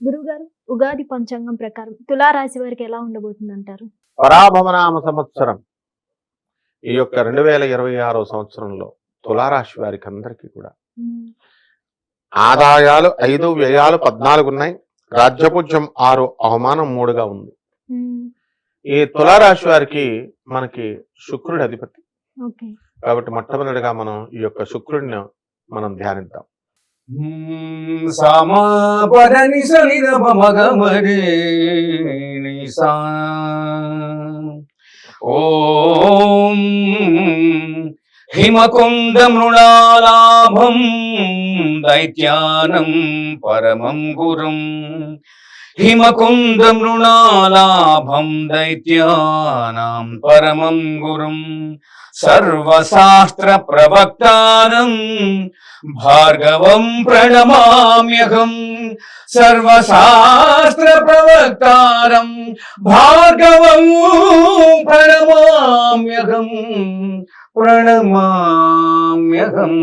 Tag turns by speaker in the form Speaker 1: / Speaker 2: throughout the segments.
Speaker 1: గురువుగారు, ఉగాది పంచాంగం ప్రకారం తులారాశి వారికి ఎలా ఉండబోతుందంటారు?
Speaker 2: పరాభవనామ సంవత్సరం ఈ యొక్క 2026 సంవత్సరంలో తులారాశి వారికి అందరికీ కూడా
Speaker 1: హ్మ్.
Speaker 2: ఆదాయాలు 5, వ్యయాలు 14 ఉన్నాయి. రాజ్యపూజ్యం 6, అవమానం 3గా ఉంది.
Speaker 1: హ్మ్.
Speaker 2: ఈ తులారాశి వారికి మనకి శుక్రుడి అధిపతి.
Speaker 1: ఓకే.
Speaker 2: కాబట్టి మొట్టమొదటిగా మనం ఈ యొక్క శుక్రుడిని మనం ధ్యానిద్దాం.
Speaker 3: సమాపదని సనిద మగమరే నిసా ఓం హిమకుంద మృణాలాభం దైత్యానం పరమం గురుం హిమకుంద మృణాలాభం దైత్యానాం పరమం గురుం సర్వశాస్త్ర ప్రవక్తారం భార్గవం ప్రణమామ్యహం సర్వశాస్త్ర ప్రవక్తారం భార్గవం ప్రణమామ్యహం ప్రణమామ్యహం.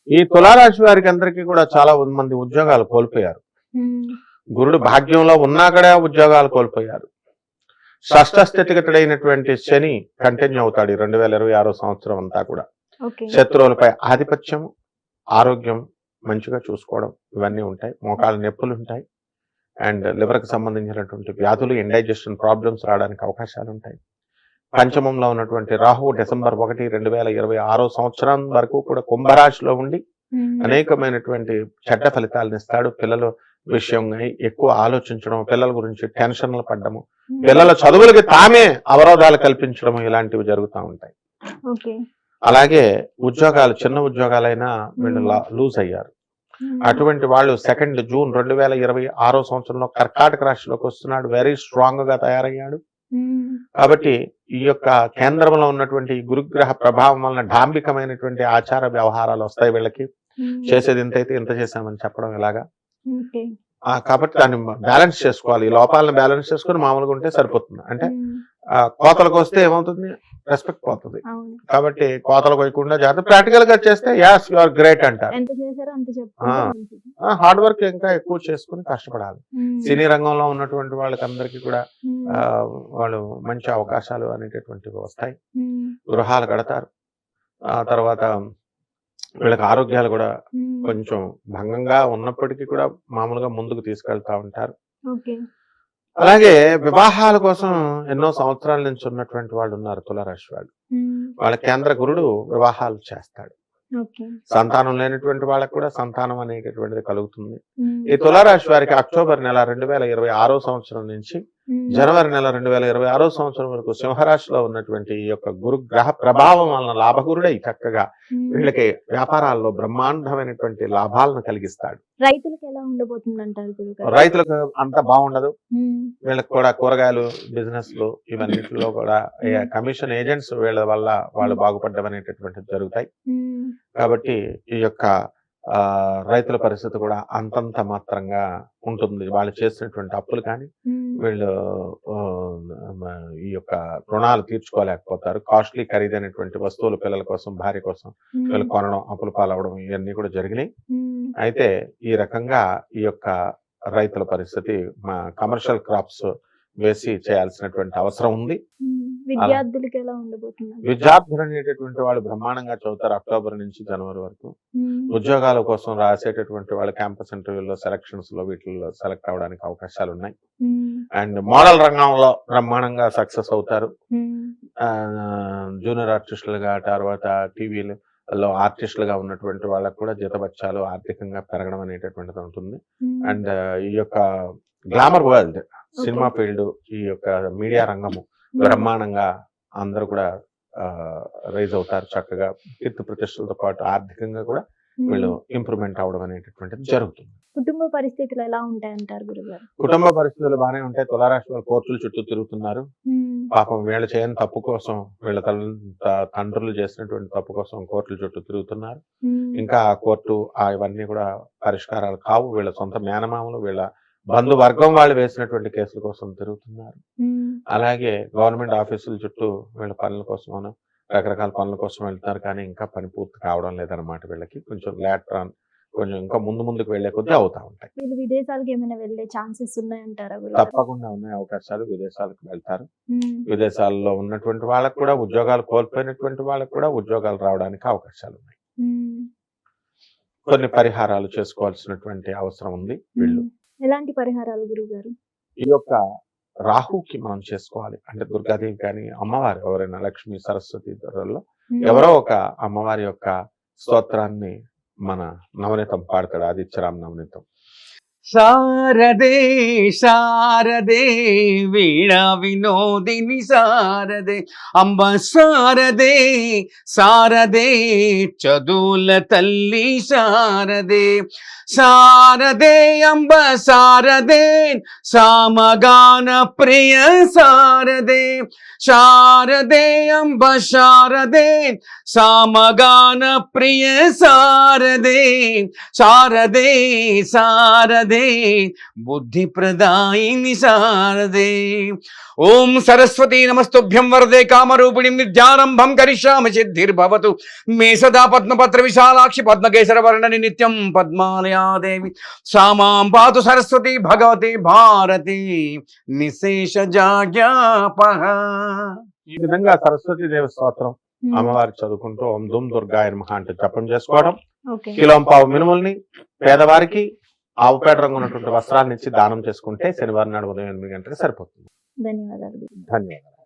Speaker 2: ఈ తులారాశి వారికి అందరికీ కూడా చాలా మంది ఉద్యోగాలు కోల్పోయారు.
Speaker 1: హ్మ్.
Speaker 2: గురుడు భాగ్యంలో ఉన్నా కూడా ఉద్యోగాలు కోల్పోయారు. షష్ఠ స్థితిగతుడైనటువంటి శని కంటిన్యూ అవుతాడు 2026 సంవత్సరం అంతా కూడా.
Speaker 1: ఓకే.
Speaker 2: శత్రువులపై ఆధిపత్యం, ఆరోగ్యం మంచిగా చూసుకోవడం ఇవన్నీ ఉంటాయి. మోకాళ్ళ నొప్పులు ఉంటాయి. అండ్ లివర్కి సంబంధించినటువంటి వ్యాధులు, ఇండైజెషన్ ప్రాబ్లమ్స్ రావడానికి అవకాశాలు ఉంటాయి. పంచమంలో ఉన్నటువంటి రాహువు డిసెంబర్ 1, 2026 సంవత్సరం వరకు కూడా కుంభరాశిలో ఉండి
Speaker 1: హ్మ్.
Speaker 2: అనేకమైనటువంటి చెడ్డ ఫలితాలను ఇస్తాడు. పిల్లల విషయంగా ఎక్కువ ఆలోచించడం, పిల్లల గురించి టెన్షన్లు పడ్డము,
Speaker 1: హ్మ్.
Speaker 2: పిల్లల చదువులకి తామే అవరోధాలు కల్పించడం ఇలాంటివి జరుగుతూ ఉంటాయి.
Speaker 1: ఓకే.
Speaker 2: అలాగే ఉద్యోగాలు, చిన్న ఉద్యోగాలైనా వీళ్ళు లూజ్ అయ్యారు.
Speaker 1: హ్మ్.
Speaker 2: అటువంటి వాళ్ళు 2 జూన్ 2026 సంవత్సరంలో కర్కాటక రాశిలోకి వస్తున్నాడు. వెరీ స్ట్రాంగ్ గా తయారయ్యాడు.
Speaker 1: హ్మ్.
Speaker 2: కాబట్టి ఈ యొక్క కేంద్రంలో ఉన్నటువంటి ఈ గురుగ్రహ ప్రభావం వలన డాంబికమైనటువంటి ఆచార వ్యవహారాలు వస్తాయి వీళ్ళకి.
Speaker 1: హ్మ్.
Speaker 2: చేసేది ఇంతైతే ఇంత చేశామని చెప్పడం ఇలాగా.
Speaker 1: ఓకే.
Speaker 2: కాబట్టి దాన్ని బ్యాలెన్స్ చేసుకోవాలి. ఈ లోపాలను బ్యాలెన్స్ చేసుకుని మామూలుగా ఉంటే సరిపోతుంది. అంటే
Speaker 1: హ్మ్.
Speaker 2: కోతలకు వస్తే ఏమవుతుంది, రెస్పెక్ట్ పోతుంది.
Speaker 1: అవును.
Speaker 2: కాబట్టి కోతలు కోయకుండా జాగ్రత్త. ప్రాక్టికల్ గా చేస్తే యాస్ యు ఆర్ గ్రేట్ అంటారు.
Speaker 1: ఎంత చేశారో అంత చెప్పుకుంటే మంచిది.
Speaker 2: హార్డ్ వర్క్ ఇంకా ఎక్కువ చేసుకుని కష్టపడాలి.
Speaker 1: హ్మ్.
Speaker 2: సినీ రంగంలో ఉన్నటువంటి వాళ్ళకందరికీ కూడా
Speaker 1: హ్మ్.
Speaker 2: వాళ్ళు మంచి అవకాశాలు అనేటటువంటివి వస్తాయి.
Speaker 1: హ్మ్.
Speaker 2: గృహాలు కడతారు. ఆ తర్వాత వీళ్ళకి ఆరోగ్యాలు కూడా
Speaker 1: హ్మ్.
Speaker 2: కొంచెం భంగంగా ఉన్నప్పటికీ కూడా మామూలుగా ముందుకు తీసుకెళ్తా ఉంటారు.
Speaker 1: ఓకే.
Speaker 2: అలాగే వివాహాల కోసం ఎన్నో సంవత్సరాల నుంచి ఉన్నటువంటి వాళ్ళు ఉన్నారు తులారాశి వాళ్ళు.
Speaker 1: హ్మ్.
Speaker 2: వాళ్ళ కేంద్ర గురుడు వివాహాలు చేస్తాడు.
Speaker 1: ఓకే.
Speaker 2: సంతానం లేనటువంటి వాళ్ళకు కూడా సంతానం అనేటటువంటిది కలుగుతుంది.
Speaker 1: హ్మ్.
Speaker 2: ఈ తులారాశి వారికి అక్టోబర్ నెల 2026 సంవత్సరం నుంచి
Speaker 1: హ్మ్.
Speaker 2: జనవరి నెల 2026 సంవత్సరం వరకు సింహరాశిలో ఉన్నటువంటి ఈ యొక్క గురు గ్రహ ప్రభావం వలన లాభగురుడై చక్కగా
Speaker 1: హ్మ్.
Speaker 2: వీళ్ళకి వ్యాపారాల్లో బ్రహ్మాండమైనటువంటి లాభాలను కలిగిస్తాడు.
Speaker 1: రైతులకు ఎలా ఉండబోతుందంటారు గురుగారు?
Speaker 2: రైతులకు అంత బాగుండదు.
Speaker 1: హ్మ్.
Speaker 2: వీళ్ళకి కూడా కూరగాయలు బిజినెస్లు ఇవన్నిటిలో కూడా కమిషన్ ఏజెంట్స్ వీళ్ళ వల్ల వాళ్ళు బాగుపడడం అనేటటువంటివి జరుగుతాయి.
Speaker 1: హ్మ్.
Speaker 2: కాబట్టి ఈ యొక్క రైతుల పరిస్థితి కూడా అంతంత మాత్రంగా ఉంటుంది. వాళ్ళు చేసినటువంటి అప్పులు కానీ
Speaker 1: హ్మ్.
Speaker 2: వీళ్ళు ఈ యొక్క రుణాలు తీర్చుకోలేకపోతారు. కాస్ట్లీ ఖరీదైనటువంటి వస్తువులు పిల్లల కోసం, భార్య కోసం వీళ్ళు
Speaker 1: హ్మ్.
Speaker 2: కొనడం, అప్పులు పాలవడం ఇవన్నీ కూడా జరిగినాయి.
Speaker 1: హ్మ్.
Speaker 2: అయితే ఈ రకంగా ఈ యొక్క రైతుల పరిస్థితి కమర్షియల్ క్రాప్స్ వేసి చేయాల్సినటువంటి అవసరం ఉంది.
Speaker 1: హ్మ్. విద్యార్థులకి ఎలా ఉండబోతుందండి?
Speaker 2: విద్యార్థులు అనేటటువంటి వాళ్ళు బ్రహ్మాండంగా చదువుతారు అక్టోబర్ నుంచి జనవరి వరకు.
Speaker 1: హ్మ్.
Speaker 2: ఉద్యోగాల కోసం రాసేటటువంటి వాళ్ళు క్యాంపస్ ఇంటర్వ్యూలో, సెలక్షన్స్ లో వీటిల్లో సెలెక్ట్ అవడానికి అవకాశాలు ఉన్నాయి.
Speaker 1: హ్మ్.
Speaker 2: అండ్ మోడల్ రంగంలో బ్రహ్మాండంగా సక్సెస్ అవుతారు.
Speaker 1: హ్మ్.
Speaker 2: జూనియర్ ఆర్టిస్టులుగా, తర్వాత టీవీలో ఆర్టిస్టులుగా ఉన్నటువంటి వాళ్ళకు కూడా జీతభత్యాలు ఆర్థికంగా పెరగడం అనేటటువంటిది ఉంటుంది.
Speaker 1: హ్మ్.
Speaker 2: అండ్ ఈ యొక్క glamour world,
Speaker 1: okay.
Speaker 2: Cinema field, ఈ యొక్క మీడియా రంగము
Speaker 1: హ్మ్.
Speaker 2: బ్రహ్మాండంగా అందరూ కూడా రైజ్ అవుతారు. చక్కగా కీర్తి ప్రతిష్టలతో పాటు ఆర్థికంగా కూడా వీళ్ళు
Speaker 1: హ్మ్.
Speaker 2: ఇంప్రూవ్మెంట్ అవడం అనేటటువంటిది జరుగుతుంది.
Speaker 1: కుటుంబ పరిస్థితులు ఎలా ఉంటాయంటారు గురుగారు?
Speaker 2: కుటుంబ పరిస్థితులు బాగానే ఉంటాయి. తులారాశి వాళ్ళు కోర్టుల చుట్టూ తిరుగుతున్నారు.
Speaker 1: హ్మ్.
Speaker 2: పాపం వీళ్ళు చేయని తప్పు కోసం, వీళ్ళ తండ్రులు చేసినటువంటి తప్పు కోసం కోర్టుల చుట్టూ తిరుగుతున్నారు.
Speaker 1: హ్మ్.
Speaker 2: ఇంకా ఆ కోర్టు ఇవన్నీ కూడా పరిష్కారాలు కావు. వీళ్ళ సొంత మేనమామలు, వీళ్ళ బంధువర్గం వాళ్ళు వేసినటువంటి కేసుల కోసం తిరుగుతున్నారు.
Speaker 1: హ్మ్.
Speaker 2: అలాగే గవర్నమెంట్ ఆఫీసుల చుట్టూ వీళ్ళ పనుల కోసం, రకరకాల పనుల కోసం వెళ్తున్నారు. కానీ ఇంకా పని పూర్తి కావడం లేదన్నమాట. వీళ్ళకి కొంచెం కొంచెం ఇంకా ముందుకు వెళ్లే కొద్దీ అవుతా ఉంటాయి.
Speaker 1: వీళ్ళు విదేశాలకు ఏమైనా వెళ్ళే ఛాన్సెస్ ఉన్నాయంటారా గురుగారు?
Speaker 2: తప్పకుండా ఉన్నాయి అవకాశాలు. విదేశాలకు వెళ్తారు.
Speaker 1: ఉమ్,
Speaker 2: విదేశాల్లో ఉన్నటువంటి వాళ్ళకు కూడా ఉద్యోగాలు కోల్పోయినటువంటి వాళ్ళకు కూడా ఉద్యోగాలు రావడానికి అవకాశాలు ఉన్నాయి.
Speaker 1: ఉమ్,
Speaker 2: కొన్ని పరిహారాలు చేసుకోవాల్సినటువంటి అవసరం ఉంది వీళ్ళు.
Speaker 1: ఎలాంటి పరిహారాలు గురుగారు?
Speaker 2: ఈ యొక్క రాహుకి మనం చేసుకోవాలి. అంటే దుర్గాదేవి కానీ అమ్మవారు ఎవరైనా లక్ష్మీ సరస్వతి ధరల్లో ఎవరో ఒక అమ్మవారి యొక్క స్తోత్రాన్ని మన నవనీతం పాడతాడు, ఆదిత్యరామ్ నవనీతం.
Speaker 3: శారదే శారదే వీణా వినోదిని శారదే అంబ శారదే శారదే చదువుల తల్లి శారదే శారదే అంబ శారదే సామగాన ప్రియ శారదే శారదే అంబ శారదే సామగాన ప్రియ శారదే శారదే శారదే బుద్ధి ప్రదాయిని శారదే. ఓం సరస్వతీ నమస్తుభ్యం వరదే కామరూపిణి విద్యారంభం కరిష్యామి సిద్ధిర్భవతు మే సదా పద్మపత్ర విశాలాక్షి పద్మకేశర వర్ణని నిత్యం పద్మాలయాదేవి సామాం పాతు సరస్వతి భగవతి భారతి నిశేష జాజ్ఞాపః.
Speaker 2: ఈ విధంగా సరస్వతి దేవి స్తోత్రం అమ్మవారి చదువుకుంటూ ఓం దుమ్ దుర్గాయ నమః అంటే జపం చేసుకోవడం.
Speaker 1: ఓకే.
Speaker 2: కిలోం పావు మినుముల్ని పేదవారికి ఆవుపేట రంగు ఉన్నటువంటి వస్త్రాన్ని ఇచ్చి దానం చేసుకుంటే శనివారం నాడు ఉదయం 8 గంటలకు సరిపోతుంది.
Speaker 1: ధన్యవాదాలు.
Speaker 2: ధన్యవాదాలు.